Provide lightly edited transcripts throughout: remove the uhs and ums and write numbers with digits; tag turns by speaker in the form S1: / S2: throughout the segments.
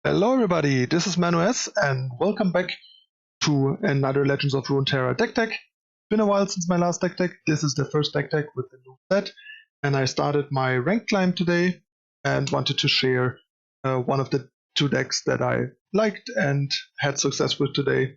S1: Hello everybody, this is ManuS and welcome back to another Legends of Runeterra deck tech. Been a while since my last deck tech. This is the first deck tech with the new set, and I started my rank climb today and wanted to share one of the two decks that I liked and had success with today,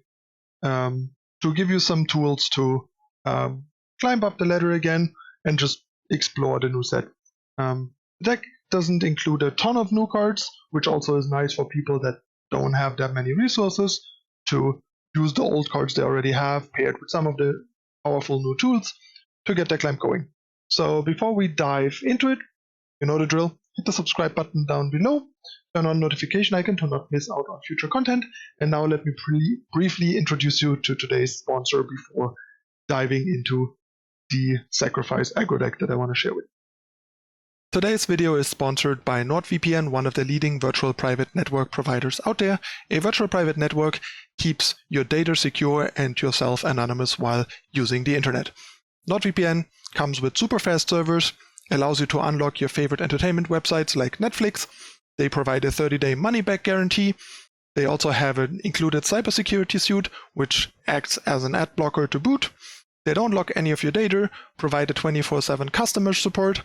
S1: to give you some tools to climb up the ladder again and just explore the new set. The deck doesn't include a ton of new cards, which also is nice for people that don't have that many resources to use the old cards they already have paired with some of the powerful new tools to get their climb going. So before we dive into it, you know the drill. Hit the subscribe button down below, turn on notification icon to not miss out on future content, and now let me briefly introduce you to today's sponsor before diving into the Sacrifice Aggro deck that I want to share with you. Today's video is sponsored by NordVPN, one of the leading virtual private network providers out there. A virtual private network keeps your data secure and yourself anonymous while using the internet. NordVPN comes with super fast servers, allows you to unlock your favorite entertainment websites like Netflix. They provide a 30-day money-back guarantee. They also have an included cybersecurity suite, which acts as an ad blocker to boot. They don't lock any of your data, provide a 24/7 customer support,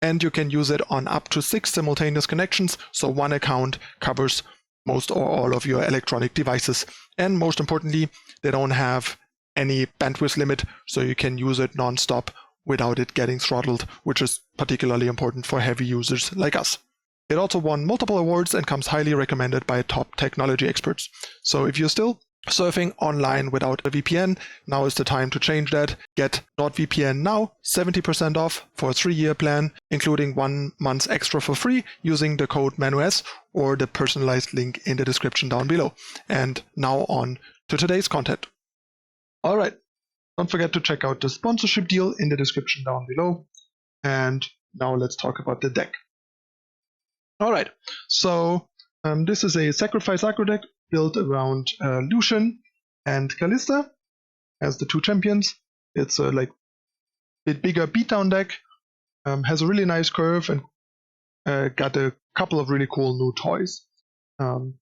S1: and you can use it on up to 6 simultaneous connections, so one account covers most or all of your electronic devices. And most importantly, they don't have any bandwidth limit, so you can use it non-stop without it getting throttled, which is particularly important for heavy users like us. It also won multiple awards and comes highly recommended by top technology experts. So if you're still surfing online without a VPN, now is the time to change that. Get NordVPN now, 70% off for a 3-year plan, including 1 month extra for free using the code ManuS or the personalized link in the description down below. And now on to today's content. Alright, don't forget to check out the sponsorship deal in the description down below. And now let's talk about the deck. Alright, so this is a Sacrifice Aggro deck built around Lucian and Kalista as the two champions. It's a bit bigger beatdown deck, has a really nice curve, and got a couple of really cool new toys. The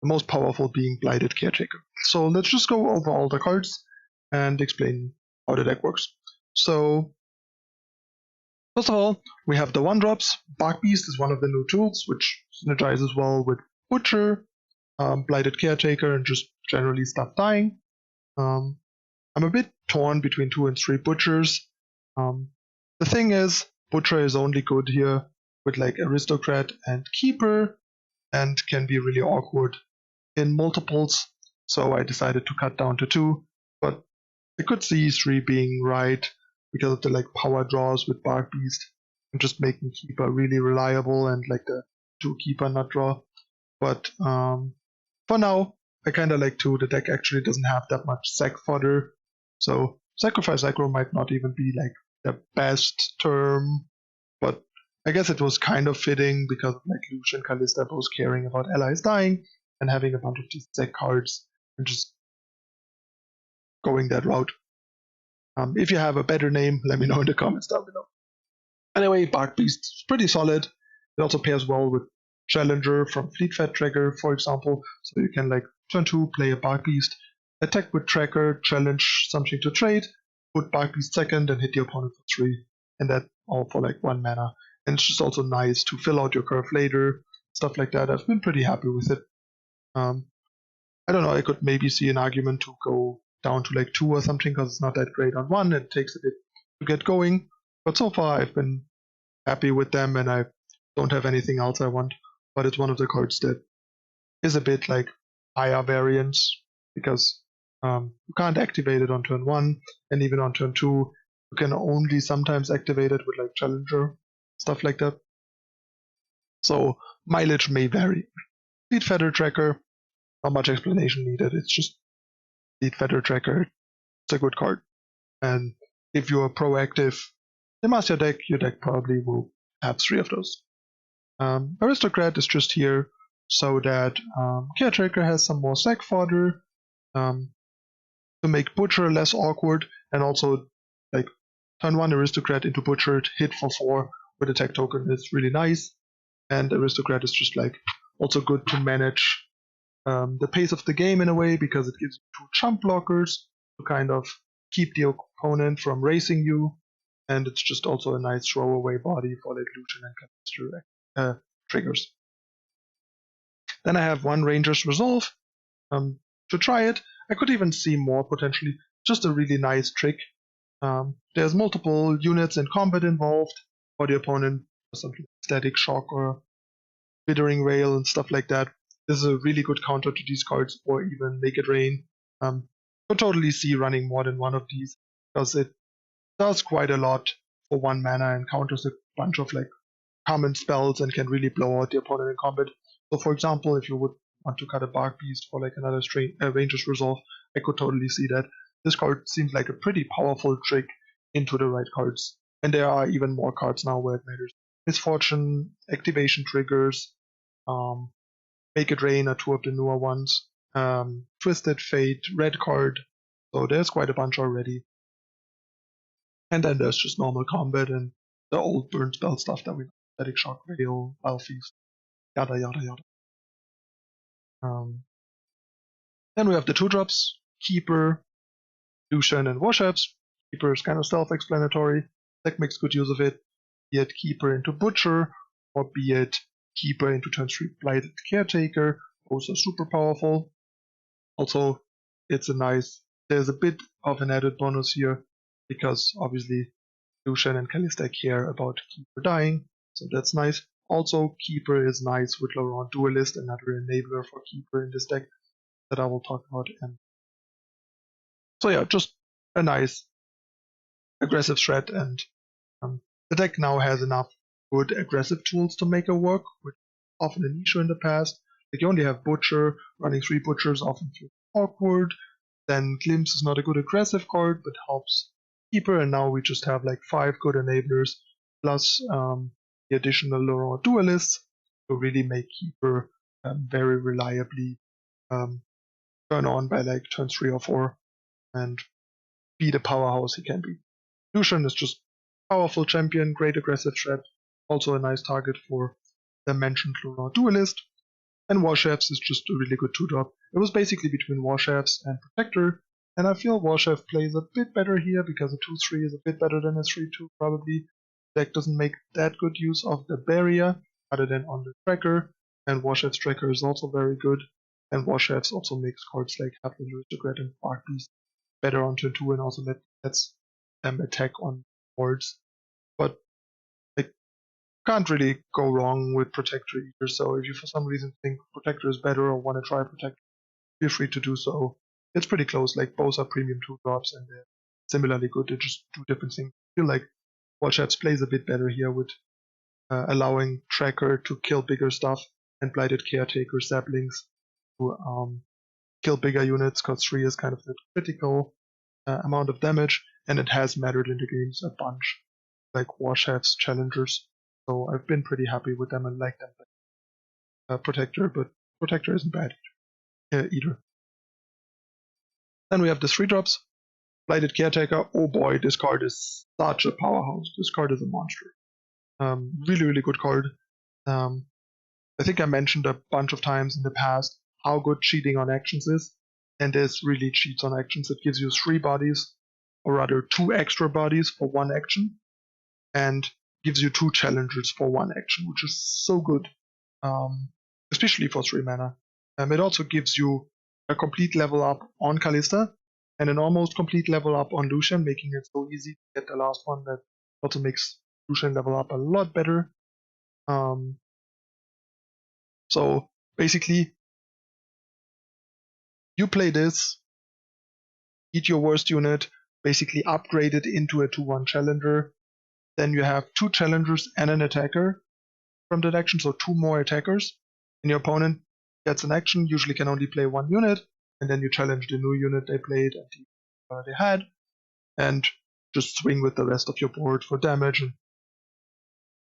S1: most powerful being Blighted Caretaker. So let's just go over all the cards and explain how the deck works. So first of all, we have the 1-drops. Bark Beast is one of the new tools, which synergizes well with Butcher, Blighted Caretaker, and just generally stuff dying. I'm a bit torn between 2 and 3 Butchers. The thing is, Butcher is only good here with Aristocrat and Keeper, and can be really awkward in multiples, so I decided to cut down to 2, but I could see 3 being right because of the power draws with Bark Beast and just making Keeper really reliable and the 2 Keeper nut draw. But for now, I kinda like 2. The deck actually doesn't have that much sack fodder, so Sacrifice Aggro might not even be the best term, but I guess it was kind of fitting because Lucian and Kalista both caring about allies dying and having a bunch of these sack cards and just going that route. If you have a better name, let me know in the comments down below. Anyway, Bark Beast is pretty solid. It also pairs well with Challenger from Fleet Fed Tracker, for example, so you can turn 2, play a Bark Beast, attack with Tracker, challenge something to trade, put Bark Beast second, and hit the opponent for 3, and that all for 1 mana. And it's just also nice to fill out your curve later, stuff like that. I've been pretty happy with it. I don't know, I could maybe see an argument to go down to 2 or something, because it's not that great on 1, it takes a bit to get going, but so far I've been happy with them, and I don't have anything else I want. But it's one of the cards that is a bit higher variance, because you can't activate it on turn 1, and even on turn 2 you can only sometimes activate it with Challenger, stuff like that. So mileage may vary. Fleet Feather Tracker, not much explanation needed, it's just Fleet Feather Tracker. It's a good card, and if you're proactive in Master deck, your deck probably will have 3 of those. Aristocrat is just here so that Caretaker has some more sack fodder, to make Butcher less awkward, and also turn 1 Aristocrat into Butcher, hit for 4 with attack token is really nice, and Aristocrat is just Also good to manage the pace of the game in a way, because it gives you 2 jump blockers to kind of keep the opponent from racing you, and it's just also a nice throwaway body for like Lucian and Kalista triggers. Then I have 1 Ranger's Resolve to try it. I could even see more potentially. Just a really nice trick. There's multiple units in combat involved for the opponent, something like Static Shock or Withering Rail and stuff like that. This is a really good counter to these cards, or even Make It Rain. Could totally see running more than 1 of these, because it does quite a lot for 1 mana and counters a bunch of like common spells and can really blow out the opponent in combat. So for example, if you would want to cut a Bark Beast for like another Ranger's Resolve, I could totally see that. This card seems like a pretty powerful trick into the right cards. And there are even more cards now where it matters. Misfortune, Activation Triggers, Make It Rain are 2 of the newer ones. Twisted Fate, Red card. So there's quite a bunch already. And then there's just normal combat and the old burn spell stuff that we know. Static Shock, Rail, Alphys, yada yada yada. Then we have the 2-drops, Keeper, Lucian, and Washaps. Keeper is kind of self-explanatory. Deck makes good use of it. Be it Keeper into Butcher, or be it Keeper into turn 3 Blighted Caretaker. Both are super powerful. Also, it's a nice, there's a bit of an added bonus here, because obviously Lucian and Kalista care about Keeper dying, so that's nice. Also, Keeper is nice with Laurent Duelist, another enabler for Keeper in this deck that I will talk about. And so yeah, just a nice aggressive threat, and the deck now has enough good aggressive tools to make it work, which is often an issue in the past. Like you only have Butcher, running 3 Butchers often feels awkward. Then Glimpse is not a good aggressive card, but helps Keeper, and now we just have like 5 good enablers, plus the additional Laurent Duelists to really make Keeper very reliably turn on by like turn 3 or 4 and be the powerhouse he can be. Lucian is just powerful champion, great aggressive threat, also a nice target for the mentioned Laurent Duelist. And Washaps is just a really good 2-drop. It was basically between Washaps and Protector, and I feel Washap plays a bit better here because a 2-3 is a bit better than a 3-2 probably. Deck doesn't make that good use of the barrier other than on the tracker, and Washap's tracker is also very good, and Washaps also makes cards like Hapless Aristocrat and Bark Beast better on turn 2 and also lets them attack on boards. But can't really go wrong with Protector either, so if you for some reason think Protector is better or want to try Protector, feel free to do so. It's pretty close, like both are premium 2-drops and they're similarly good, they just do different things. I feel like Washaps plays a bit better here with allowing Tracker to kill bigger stuff and Blighted Caretaker Saplings to kill bigger units, because 3 is kind of the critical amount of damage, and it has mattered in the games a bunch, like Washaps, Challengers. So I've been pretty happy with them and like them. Protector, but Protector isn't bad either. Then we have the 3-drops. Blighted Caretaker. Oh boy, this card is such a powerhouse. This card is a monster. Really, really good card. I think I mentioned a bunch of times in the past how good cheating on actions is. And this really cheats on actions. It gives you 3 bodies, or rather 2 extra bodies for 1 action. And gives you 2 challengers for 1 action, which is so good, especially for 3 mana. It also gives you a complete level up on Kalista and an almost complete level up on Lucian, making it so easy to get the last one. That also makes Lucian level up a lot better. So basically, you play this, eat your worst unit, basically upgrade it into a 2-1 challenger. Then you have 2 challengers and an attacker from that action, so 2 more attackers. And your opponent gets an action, usually can only play 1 unit, and then you challenge the new unit they played and they had, and just swing with the rest of your board for damage and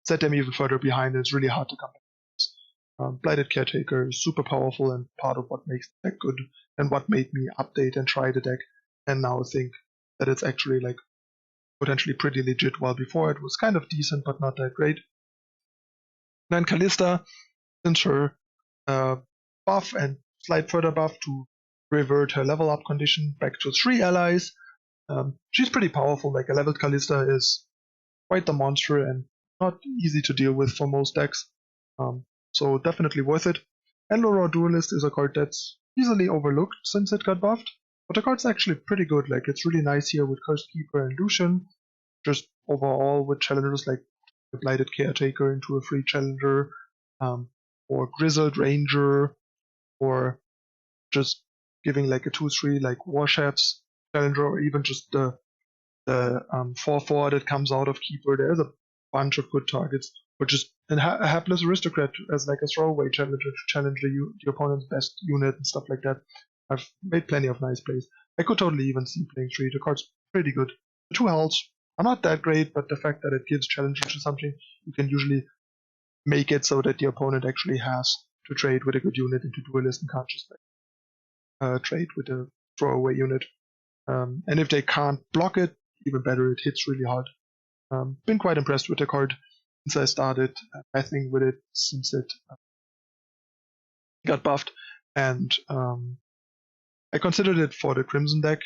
S1: set them even further behind. It's really hard to come back. Blighted Caretaker is super powerful and part of what makes the deck good, and what made me update and try the deck, and now think that it's actually like potentially pretty legit, while before it was kind of decent but not that great. Then Kalista, since her buff and slight further buff to revert her level up condition back to 3 allies. She's pretty powerful. Like a leveled Kalista is quite the monster and not easy to deal with for most decks. So definitely worth it. And Raw Duelist is a card that's easily overlooked since it got buffed, but the card's actually pretty good. Like it's really nice here with Cursed Keeper and Lucian. Just overall with challengers like the Blighted Caretaker into a free challenger, or Grizzled Ranger, or just giving like a 2/3 like War Chef's challenger, or even just the 4/4 that comes out of Keeper. There's a bunch of good targets, or just a Hapless Aristocrat as like a throwaway challenger to challenge the opponent's best unit and stuff like that. I've made plenty of nice plays. I could totally even see playing 3. The card's pretty good. The 2 healths are not that great, but the fact that it gives challenger to something, you can usually make it so that the opponent actually has to trade with a good unit into Duelist and can't just trade with a throwaway unit. And if they can't block it, even better, it hits really hard. Been quite impressed with the card since I started messing with it since it got buffed, and I considered it for the Crimson deck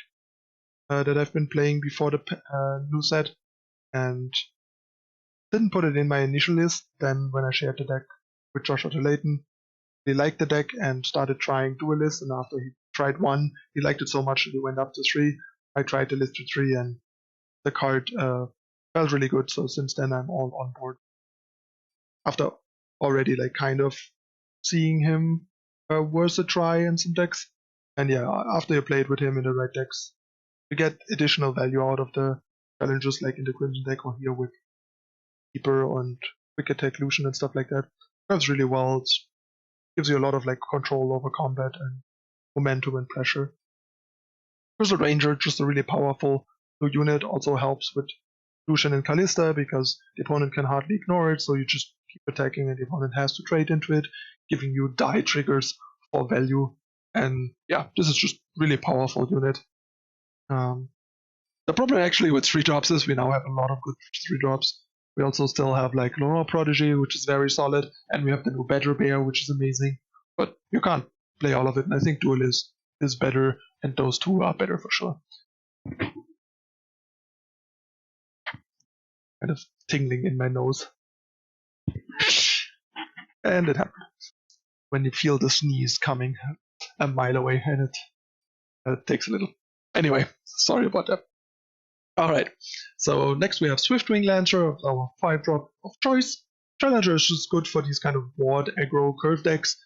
S1: that I've been playing before the new set, and didn't put it in my initial list. Then when I shared the deck with Joshua Layton, he liked the deck and started trying Duelist, and after he tried 1, he liked it so much that he went up to 3. I tried the list to 3, and the card felt really good, so since then I'm all on board. After already like kind of seeing him worth a try in some decks, and yeah, after you played with him in the right decks, you get additional value out of the challenges like in the Crimson deck or here with Keeper and Quick Attack Lucian and stuff like that. Works really well. It gives you a lot of like control over combat and momentum and pressure. Grizzled Ranger, just a really powerful new unit, also helps with Lucian and Kalista because the opponent can hardly ignore it, so you just keep attacking and the opponent has to trade into it, giving you die triggers for value. And yeah, this is just really powerful unit. The problem actually with 3-drops is we now have a lot of good 3-drops. We also still have like Laurent Prodigy, which is very solid, and we have the new Badger Bear, which is amazing. But you can't play all of it, and I think Duelist is better, and those 2 are better for sure. Kind of tingling in my nose. And it happens when you feel the sneeze coming a mile away, and it takes a little. Anyway, sorry about that. Alright, so next we have Swiftwing Lancer, our 5-drop of choice. Challenger is just good for these kind of ward, aggro, curve decks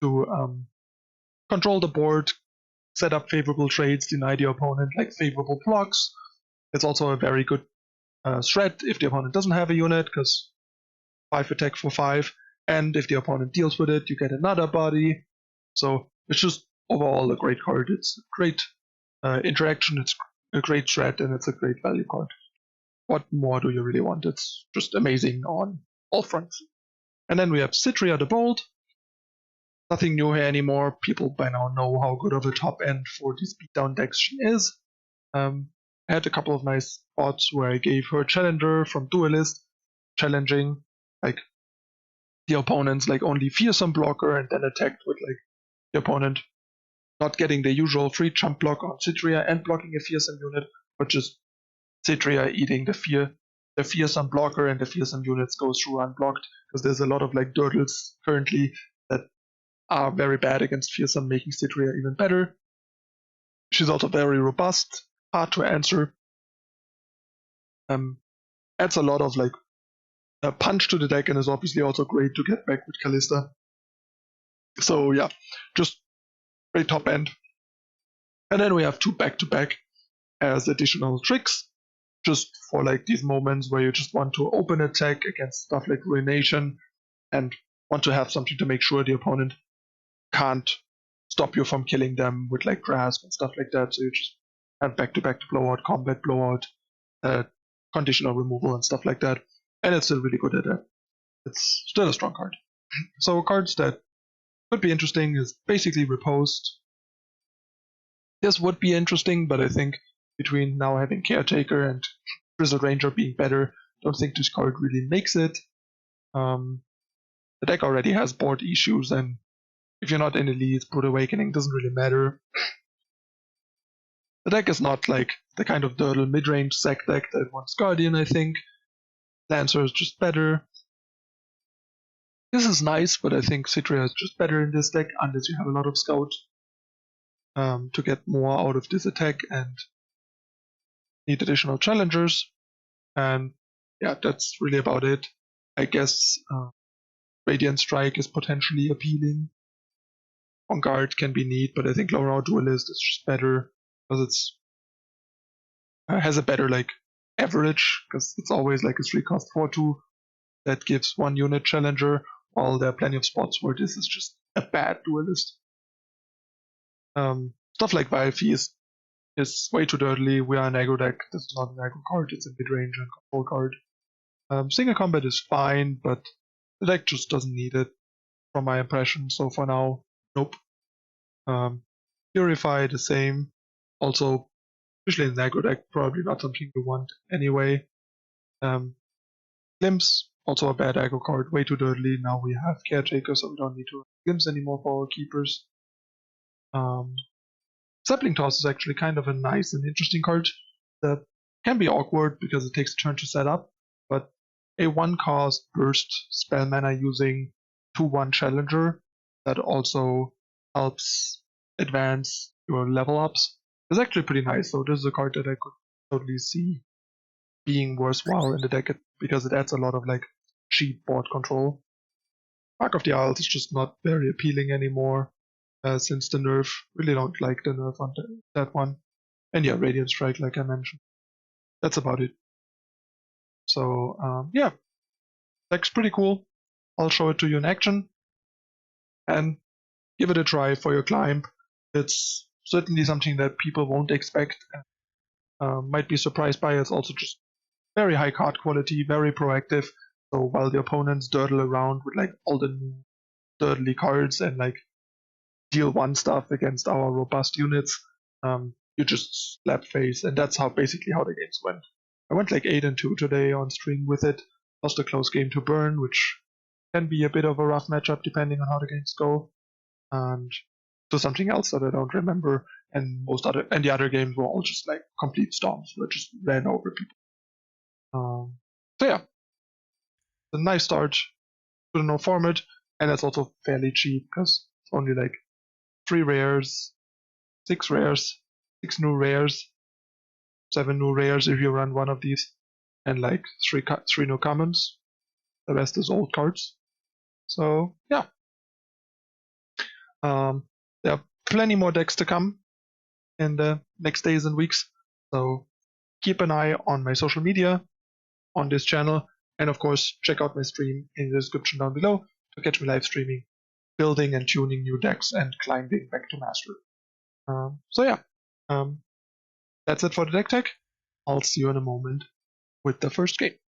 S1: to control the board, set up favorable trades, deny the opponent like favorable blocks. It's also a very good threat if the opponent doesn't have a unit, because 5 attack for 5, and if the opponent deals with it, you get another body. So it's just overall a great card. It's a great interaction, it's a great threat, and it's a great value card. What more do you really want? It's just amazing on all fronts. And then we have Citria the Bold. Nothing new here anymore. People by now know how good of a top end for these beatdown decks she is. I had a couple of nice spots where I gave her Challenger from Duelist, challenging like the opponent's like only fearsome blocker, and then attacked with like the opponent not getting the usual free jump block on Citria and blocking a fearsome unit, but just Citria eating the fearsome blocker, and the fearsome units go through unblocked, because there's a lot of like Dirtles currently that are very bad against fearsome, making Citria even better. She's also very robust, hard to answer. Adds a lot of like a punch to the deck, and is obviously also great to get back with Kalista. So yeah, just great top end. And then we have 2 back-to-back as additional tricks, just for like these moments where you just want to open attack against stuff like Ruination and want to have something to make sure the opponent can't stop you from killing them with like grasp and stuff like that. So you just have back-to-back to blowout, combat blowout, conditional removal and stuff like that. And it's still really good at that. It's still a strong card. So cards that could be interesting is basically Riposte. This would be interesting, but I think between now having Caretaker and Grizzled Ranger being better, I don't think this card really makes it. The deck already has board issues, and if you're not in Elite, Brood Awakening doesn't really matter. The deck is not like the kind of dirtle mid-range sack deck that wants Guardian, I think. Lancer is just better. This is nice, but I think Citria is just better in this deck unless you have a lot of Scout to get more out of this attack and need additional challengers. And yeah, that's really about it. I guess Radiant Strike is potentially appealing. On guard can be neat, but I think Lower Out Duelist is just better because it's has a better like average, because it's always like a 3-cost 4/2 that gives 1 unit challenger, while there are plenty of spots where this is just a bad duelist. Stuff like Vilefee is way too dirty. We are an aggro deck. This is not an aggro card, it's a mid-range and control card. Single combat is fine, but the deck just doesn't need it, from my impression. So for now, nope. Purify, the same. Also, especially in an aggro deck, probably not something you want anyway. Glimpse, also a bad aggro card, way too dirty. Now we have Caretaker, so we don't need to run Glimpse anymore for our keepers. Sapling Toss is actually kind of a nice and interesting card that can be awkward because it takes a turn to set up, but a 1-cost burst spell mana using 2/1 challenger that also helps advance your level ups is actually pretty nice. So this is a card that I could totally see being worthwhile in the deck because it adds a lot of like cheap board control. Mark of the Isles is just not very appealing anymore since the nerf. Really don't like the nerf on that one. And yeah, Radiant Strike, like I mentioned. That's about it. So yeah, deck's pretty cool. I'll show it to you in action. And give it a try for your climb. It's certainly something that people won't expect and might be surprised by. It's also just very high card quality, very proactive. So while the opponents dirtle around with like all the new dirtly cards and like deal 1 stuff against our robust units, you just slap face, and that's basically how the games went. I went like 8-2 today on stream with it. Lost a close game to Burn, which can be a bit of a rough matchup depending on how the games go. And to something else that I don't remember, and the other games were all just like complete storms that just ran over people. So yeah, it's a nice start to the no format, and it's also fairly cheap because it's only like 3 rares, 6 rares, 6 new rares, 7 new rares if you run one of these, and like 3 new commons. The rest is old cards. So yeah. There are plenty more decks to come in the next days and weeks, so keep an eye on my social media, on this channel, and of course check out my stream in the description down below to catch me live streaming, building and tuning new decks and climbing back to mastery. So yeah, that's it for the deck tech. I'll see you in a moment with the first game.